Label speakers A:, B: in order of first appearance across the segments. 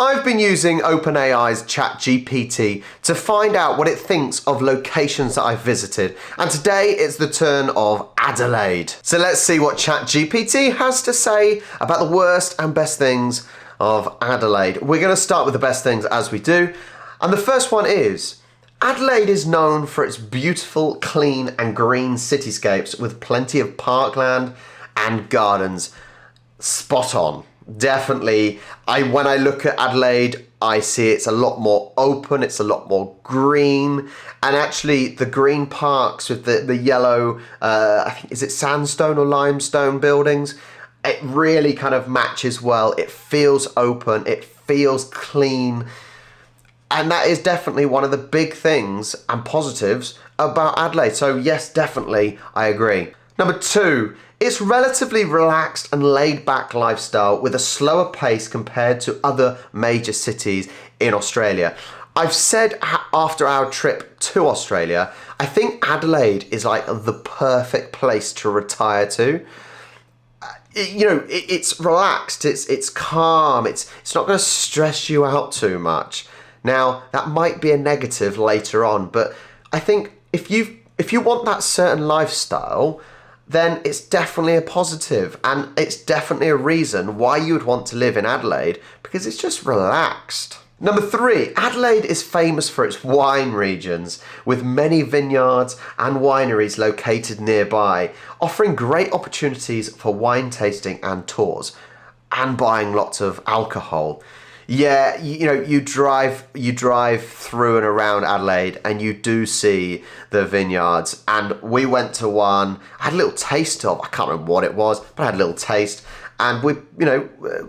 A: I've been using OpenAI's ChatGPT to find out what it thinks of locations that I've visited, and today it's the turn of Adelaide. So let's see what ChatGPT has to say about the worst and best things of Adelaide. We're going to start with the best things as we do, and the first one is Adelaide is known for its beautiful, clean and green cityscapes with plenty of parkland and gardens. Spot on. Definitely. When I look at Adelaide, I see it's a lot more open, it's a lot more green, and actually the green parks with the yellow, I think, is it sandstone or limestone buildings? It really kind of matches well. It feels open, it feels clean, and that is definitely one of the big things and positives about Adelaide. So yes, definitely, I agree. Number two, it's relatively relaxed and laid-back lifestyle with a slower pace compared to other major cities in Australia. I've said after our trip to Australia, I think Adelaide is like the perfect place to retire to. It's relaxed, it's calm, it's not going to stress you out too much. Now, that might be a negative later on, but I think if you want that certain lifestyle, then it's definitely a positive, and it's definitely a reason why you would want to live in Adelaide, because it's just relaxed. Number three, Adelaide is famous for its wine regions, with many vineyards and wineries located nearby, offering great opportunities for wine tasting and tours, and buying lots of alcohol. Yeah, you drive through and around Adelaide and you do see the vineyards, and we went to one, I had a little taste of, I can't remember what it was, but I had a little taste, and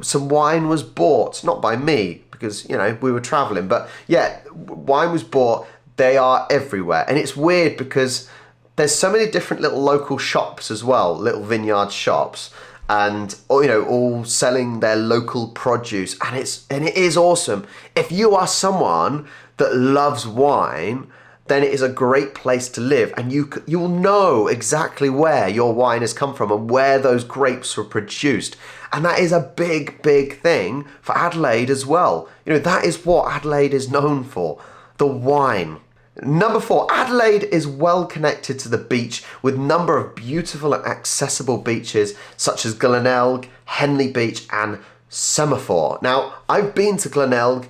A: some wine was bought, not by me, because, we were traveling, but yeah, wine was bought. They are everywhere, and it's weird because there's so many different little local shops as well, little vineyard shops, and all selling their local produce, and it is awesome. If you are someone that loves wine, then it is a great place to live, and you'll know exactly where your wine has come from and where those grapes were produced, and that is a big thing for Adelaide as well. That is what Adelaide is known for, the wine. Number four, Adelaide is well connected to the beach with a number of beautiful and accessible beaches such as Glenelg, Henley Beach and Semaphore. Now, I've been to Glenelg,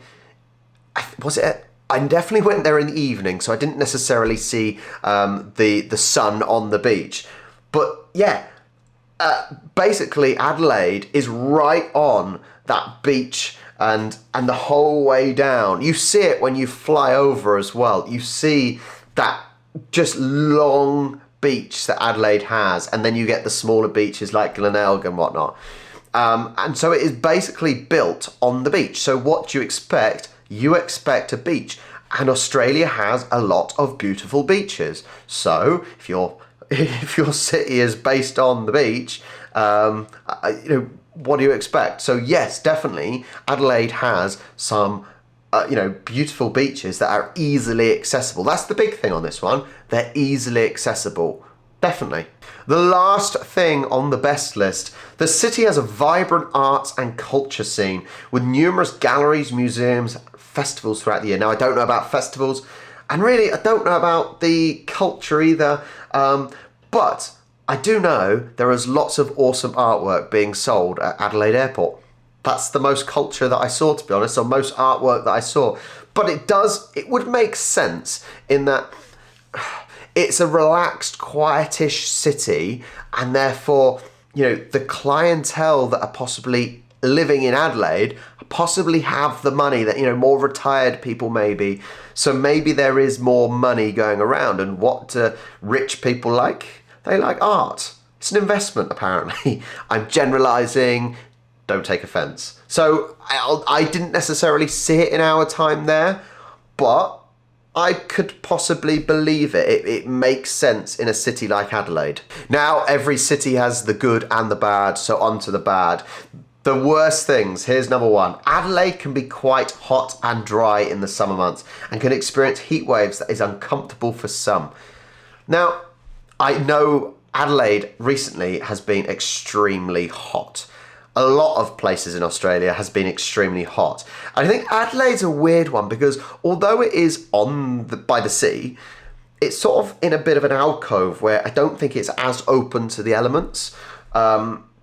A: I definitely went there in the evening, so I didn't necessarily see the sun on the beach. But yeah, basically Adelaide is right on that beach, and the whole way down. You see it when you fly over as well. You see that just long beach that Adelaide has, and then you get the smaller beaches like Glenelg and whatnot. And so it is basically built on the beach. So what do you expect? You expect a beach. And Australia has a lot of beautiful beaches. So if your city is based on the beach, what do you expect? So yes, definitely Adelaide has some beautiful beaches that are easily accessible. That's the big thing on this one. They're easily accessible. Definitely. The last thing on the best list, the city has a vibrant arts and culture scene with numerous galleries, museums, festivals throughout the year. Now, I don't know about festivals, and really I don't know about the culture either, but I do know there is lots of awesome artwork being sold at Adelaide Airport. That's the most culture that I saw, to be honest, or most artwork that I saw. But it would make sense in that it's a relaxed, quietish city, and therefore, the clientele that are possibly living in Adelaide possibly have the money that, more retired people maybe. So maybe there is more money going around, and what do rich people like? They like art. It's an investment, apparently. I'm generalising. Don't take offence. So I didn't necessarily see it in our time there, but I could possibly believe it. It makes sense in a city like Adelaide. Now, every city has the good and the bad, so on to the bad. The worst things, here's number one. Adelaide can be quite hot and dry in the summer months and can experience heat waves that is uncomfortable for some. Now, I know Adelaide recently has been extremely hot. a lot of places in Australia has been extremely hot. And I think Adelaide's a weird one because although it is by the sea, it's sort of in a bit of an alcove where I don't think it's as open to the elements.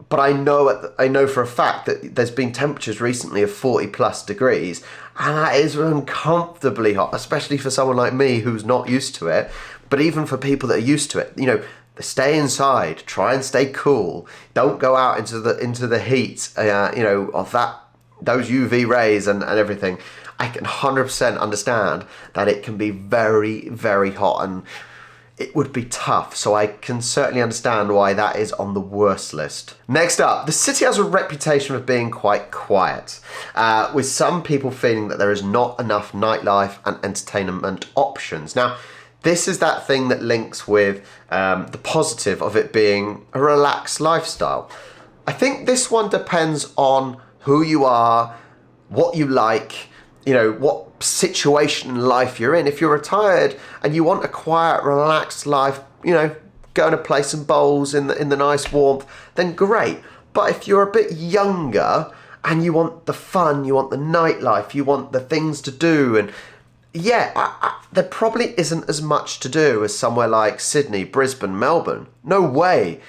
A: But I know for a fact that there's been temperatures recently of 40 plus degrees, and that is uncomfortably hot, especially for someone like me who's not used to it. But even for people that are used to it, stay inside, try and stay cool. Don't go out into the heat, of those UV rays and everything. I can 100% understand that it can be very, very hot and it would be tough, so I can certainly understand why that is on the worst list. Next up, the city has a reputation of being quite quiet, with some people feeling that there is not enough nightlife and entertainment options. Now, this is that thing that links with the positive of it being a relaxed lifestyle. I think this one depends on who you are, what you like, what situation in life you're in. If you're retired and you want a quiet, relaxed life, go and play some bowls in the nice warmth, then great. But if you're a bit younger and you want the fun, you want the nightlife, you want the things to do, and there probably isn't as much to do as somewhere like Sydney, Brisbane, Melbourne. No way.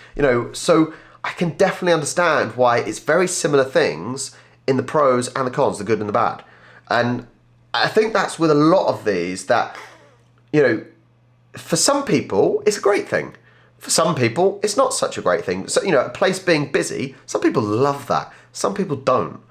A: So I can definitely understand why it's very similar things in the pros and the cons, the good and the bad. And I think that's with a lot of these that, for some people, it's a great thing. For some people, it's not such a great thing. So, a place being busy, some people love that. Some people don't.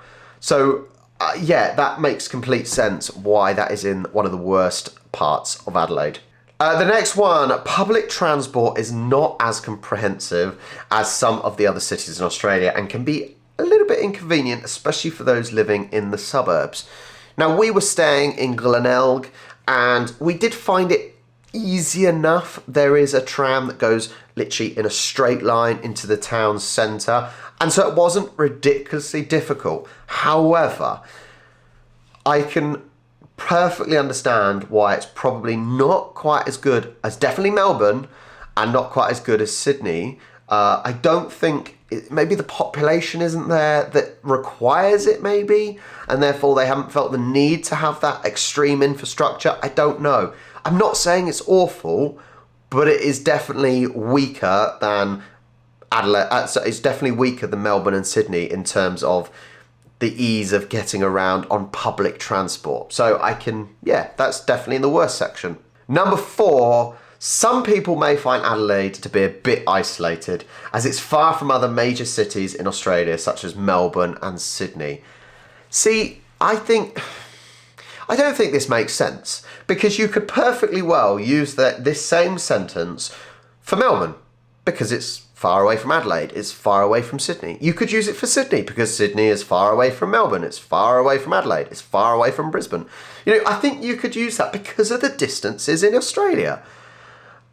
A: So, that makes complete sense why that is in one of the worst parts of Adelaide. The next one, public transport is not as comprehensive as some of the other cities in Australia and can be a little bit inconvenient, especially for those living in the suburbs. Now, we were staying in Glenelg and we did find it easy enough. There is a tram that goes literally in a straight line into the town centre, and so it wasn't ridiculously difficult. However, I can perfectly understand why it's probably not quite as good as definitely Melbourne and not quite as good as Sydney. I don't think maybe the population isn't there that requires it, maybe, and therefore they haven't felt the need to have that extreme infrastructure. I don't know. I'm not saying it's awful, but it is definitely weaker than Adelaide. So it's definitely weaker than Melbourne and Sydney in terms of the ease of getting around on public transport. So that's definitely in the worst section. Number 4. Some people may find Adelaide to be a bit isolated, as it's far from other major cities in Australia, such as Melbourne and Sydney. See, I don't think this makes sense, because you could perfectly well use this same sentence for Melbourne, because it's far away from Adelaide, it's far away from Sydney. You could use it for Sydney, because Sydney is far away from Melbourne, it's far away from Adelaide, it's far away from Brisbane. I think you could use that because of the distances in Australia.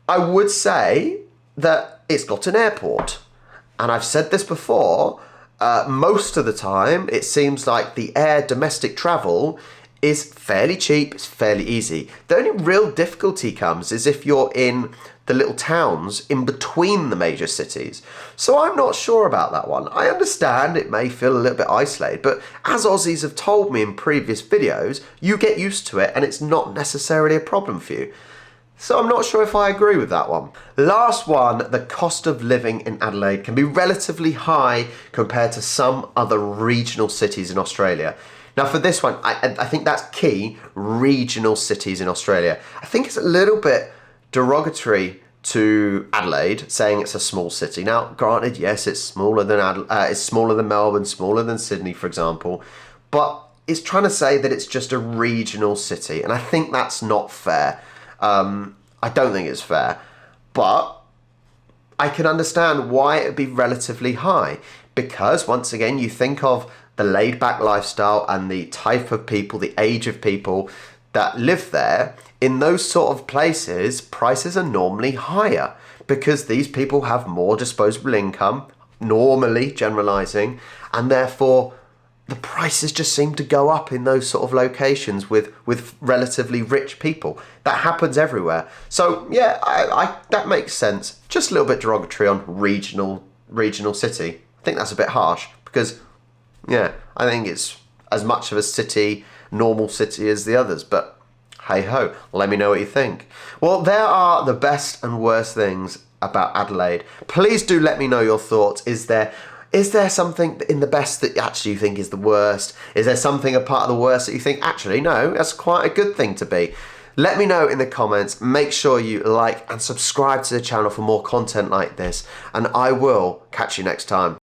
A: I would say that it's got an airport. And I've said this before, most of the time it seems like the air domestic travel is fairly cheap, it's fairly easy. The only real difficulty comes is if you're in the little towns in between the major cities. So I'm not sure about that one. I understand it may feel a little bit isolated, but as Aussies have told me in previous videos, you get used to it and it's not necessarily a problem for you. So I'm not sure if I agree with that one. Last one, the cost of living in Adelaide can be relatively high compared to some other regional cities in Australia. Now for this one, I think that's key, regional cities in Australia. I think it's a little bit derogatory to Adelaide, saying it's a small city. Now, granted, yes, it's smaller than Melbourne, smaller than Sydney, for example, but it's trying to say that it's just a regional city, and I think that's not fair. I don't think it's fair, but I can understand why it would be relatively high, because once again, you think of the laid-back lifestyle and the type of people, the age of people that live there. In those sort of places, prices are normally higher because these people have more disposable income, normally generalizing, and therefore the prices just seem to go up in those sort of locations with relatively rich people. That happens everywhere. So yeah, I that makes sense. Just a little bit derogatory on regional city. I think that's a bit harsh, because, yeah, I think it's as much of a city, normal city as the others, but hey ho, let me know what you think. Well, there are the best and worst things about Adelaide. Please do let me know your thoughts. Is there something in the best that actually you think is the worst? Is there something a part of the worst that you think, actually, no, that's quite a good thing to be? Let me know in the comments. Make sure you like and subscribe to the channel for more content like this, and I will catch you next time.